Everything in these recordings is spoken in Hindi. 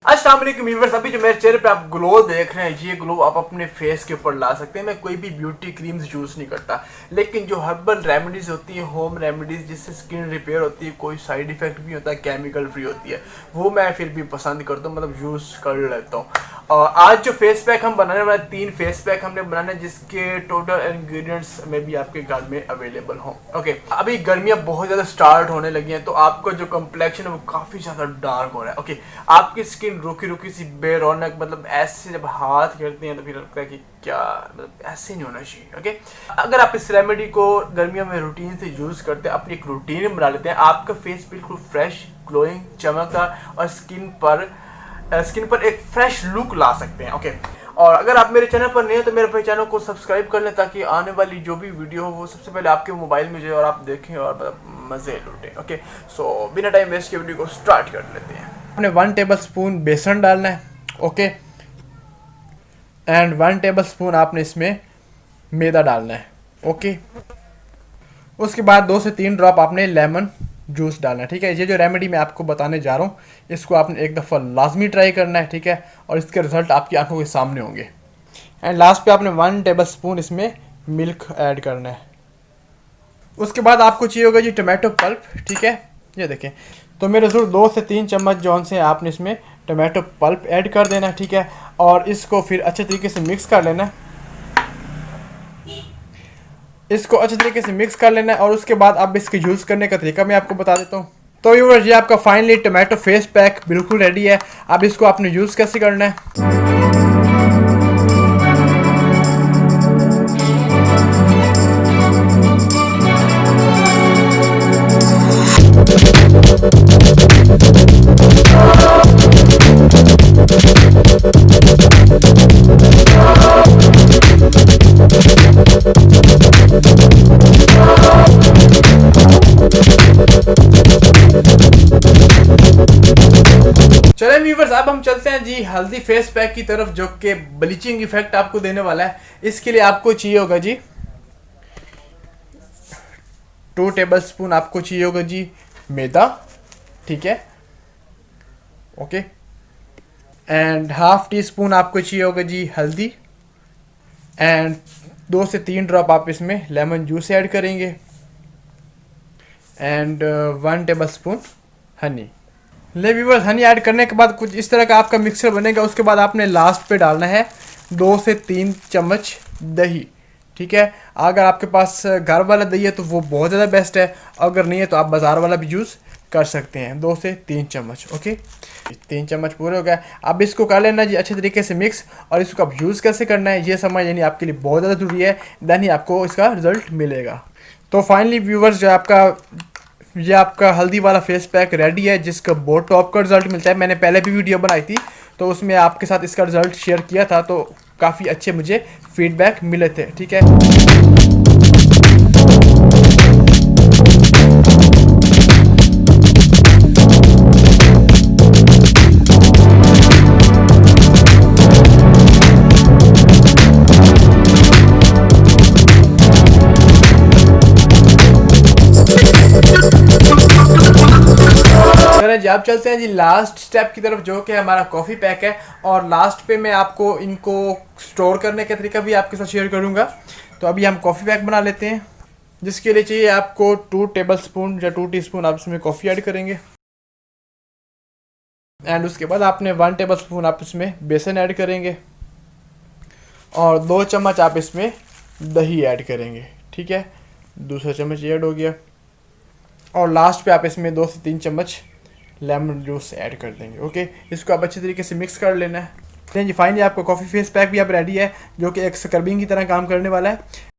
अस्सलाम वालेकुम व्यूअर्स, अभी जो मेरे चेहरे पे आप ग्लो देख रहे हैं, ये ग्लो आप अपने फेस के ऊपर ला सकते हैं। मैं कोई भी ब्यूटी क्रीम्स यूज़ नहीं करता, लेकिन जो हर्बल रेमेडीज़ होती हैं, होम रेमेडीज़ जिससे स्किन रिपेयर होती है, कोई साइड इफेक्ट भी होता है, केमिकल फ्री होती है, वो मैं फिर भी पसंद करता हूँ, मतलब यूज़ कर लेता हूँ। और आज जो फेस पैक हम बनाने वाले 3 फेस पैक हमने बनाने, जिसके टोटल इंग्रेडिएंट्स में भी आपके घर में अवेलेबल हों। ओके, अभी गर्मियाँ बहुत ज़्यादा स्टार्ट होने लगी हैं, तो आपका जो कम्प्लेक्शन है वो काफ़ी ज़्यादा डार्क हो रहा है। ओके, आपकी स्किन रुकी रुकी सी बेरौनक, मतलब ऐसे जब हाथ खेलते हैं तो फिर लगता है कि क्या, मतलब ऐसे नहीं होना चाहिए। ओके, अगर आप इस रेमेडी को गर्मियों में रूटीन से यूज़ करते हैं, अपनी एक रूटीन बना लेते हैं, आपका फेस बिल्कुल फ्रेश, ग्लोइंग, चमकदार और स्किन पर एक फ्रेश लुक ला सकते हैं। ओके, और अगर आप मेरे चैनल पर नहीं हो तो मेरे चैनल को सब्सक्राइब कर लें, ताकि आने वाली जो भी वीडियो हो वो सबसे पहले आपके मोबाइल में जाए और आप देखें और मतलब मज़े लूटें। ओके, सो बिना टाइम वेस्ट के वीडियो को स्टार्ट कर लेते हैं। आपने 1 टेबल स्पून बेसन डालना है। ओके, एंड 1 टेबल स्पून आपने इसमें मैदा डालना है। ओके, उसके बाद 2 से 3 ड्रॉप आपने लेमन जूस डालना है। ठीक है, ये जो रेमेडी मैं आपको बताने जा रहा हूँ, इसको आपने एक दफ़ा लाजमी ट्राई करना है। ठीक है, और इसके रिजल्ट आपकी आंखों के सामने होंगे। एंड लास्ट पे आपने 1 टेबल स्पून इसमें मिल्क ऐड करना है। उसके बाद आपको चाहिए होगा जी टमाटो पल्प। ठीक है, ये देखें, तो मेरे ज़रूर 2 से 3 चम्मच जौन से आपने इसमें टमाटो पल्प ऐड कर देना है। ठीक है, और इसको फिर अच्छे तरीके से मिक्स कर लेना है। इसको अच्छे तरीके से मिक्स कर लेना है, और उसके बाद अब इसके यूज़ करने का तरीका मैं आपको बता देता हूँ। तो व्यूअर्स, ये आपका फाइनली टमाटो फेस पैक बिल्कुल रेडी है। अब इसको आपने यूज़ कैसे करना है। चलें व्यूअर्स, अब हम चलते हैं जी हल्दी फेस पैक की तरफ, जो कि ब्लीचिंग इफेक्ट आपको देने वाला है। इसके लिए आपको चाहिए होगा जी 2 टेबल स्पून आपको चाहिए होगा जी मैदा। ठीक है, ओके, एंड ½ टी स्पून आपको चाहिए होगा जी हल्दी, एंड 2 से 3 ड्रॉप आप इसमें लेमन जूस ऐड करेंगे, एंड 1 टेबल स्पून हनी। ले व्यूअर्स, हनी ऐड करने के बाद कुछ इस तरह का आपका मिक्सचर बनेगा। उसके बाद आपने लास्ट पे डालना है 2 से 3 चम्मच दही। ठीक है, अगर आपके पास घर वाला दही है तो वो बहुत ज़्यादा बेस्ट है, अगर नहीं है तो आप बाज़ार वाला भी यूज़ कर सकते हैं। 2 से 3 चम्मच। ओके, 3 चम्मच पूरे हो गया। अब इसको कर लेना जी अच्छे तरीके से मिक्स, और इसको अब यूज़ कैसे करना है ये समझ यानी आपके लिए बहुत ज़्यादा ज़रूरी है, देन ही आपको इसका रिजल्ट मिलेगा। तो फाइनली व्यूअर्स, जो ये आपका हल्दी वाला फेस पैक रेडी है, जिसका बहुत टॉप का रिजल्ट मिलता है। मैंने पहले भी वीडियो बनाई थी, तो उसमें आपके साथ इसका रिजल्ट शेयर किया था, तो काफ़ी अच्छे मुझे फीडबैक मिले थे। ठीक है, जी अब चलते हैं जी लास्ट स्टेप की तरफ, जो कि हमारा कॉफ़ी पैक है। और लास्ट पे मैं आपको इनको स्टोर करने का तरीका भी आपके साथ शेयर करूंगा। तो अभी हम कॉफ़ी पैक बना लेते हैं, जिसके लिए चाहिए आपको 2 टेबल स्पून या 2 टीस्पून आप इसमें कॉफ़ी ऐड करेंगे, एंड उसके बाद आपने 1 टेबल स्पून आप इसमें बेसन ऐड करेंगे, और 2 चम्मच आप इसमें दही ऐड करेंगे। ठीक है, दूसरा चम्मच ऐड हो गया, और लास्ट पे आप इसमें 2 से 3 चम्मच लेमन जूस ऐड कर देंगे। ओके, इसको आप अच्छे तरीके से मिक्स कर लेना है। जी फाइनली आपका कॉफ़ी फेस पैक भी अब रेडी है, जो कि एक स्क्रबिंग की तरह काम करने वाला है।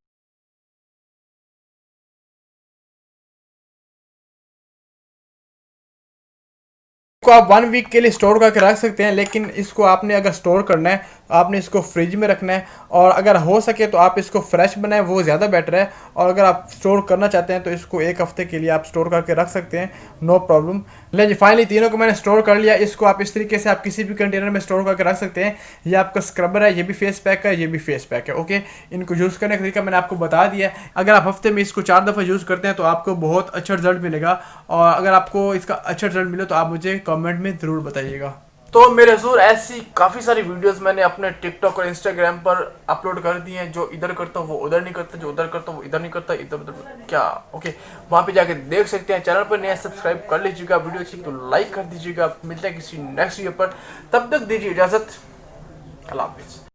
इसको आप 1 वीक के लिए स्टोर करके रख सकते हैं, लेकिन इसको आपने अगर स्टोर करना है आपने इसको फ्रिज में रखना है, और अगर हो सके तो आप इसको फ्रेश बनाएं, वो ज़्यादा बेटर है। और अगर आप स्टोर करना चाहते हैं तो इसको 1 हफ्ते के लिए आप स्टोर करके रख सकते हैं, नो प्रॉब्लम। लेकिन फाइनली तीनों को मैंने स्टोर कर लिया। इसको आप इस तरीके से आप किसी भी कंटेनर में स्टोर करके रख सकते हैं। ये आपका स्क्रबर है, ये भी फेस पैक है, ये भी फेस पैक है। ओके, इनको यूज़ करने का तरीका मैंने आपको बता दिया। अगर आप हफ्ते में इसको 4 दफ़ा यूज़ करते हैं तो आपको बहुत अच्छा रिजल्ट मिलेगा, और अगर आपको इसका अच्छा रिजल्ट मिले तो आप मुझे कमेंट में ज़रूर बताइएगा। तो मेरे हजूर ऐसी काफ़ी सारी वीडियोस मैंने अपने टिकटॉक और इंस्टाग्राम पर अपलोड कर दी हैं। जो इधर करता हूँ वो उधर नहीं करता, जो उधर करता हूँ वो इधर नहीं करता, इधर उधर क्या ओके, वहाँ पे जाके देख सकते हैं। चैनल पर नया सब्सक्राइब कर लीजिएगा, वीडियो अच्छी तो लाइक कर दीजिएगा। मिलते हैं किसी नेक्स्ट वीडियो पर, तब तक दीजिए इजाज़त, अल्लाह हाफिज़।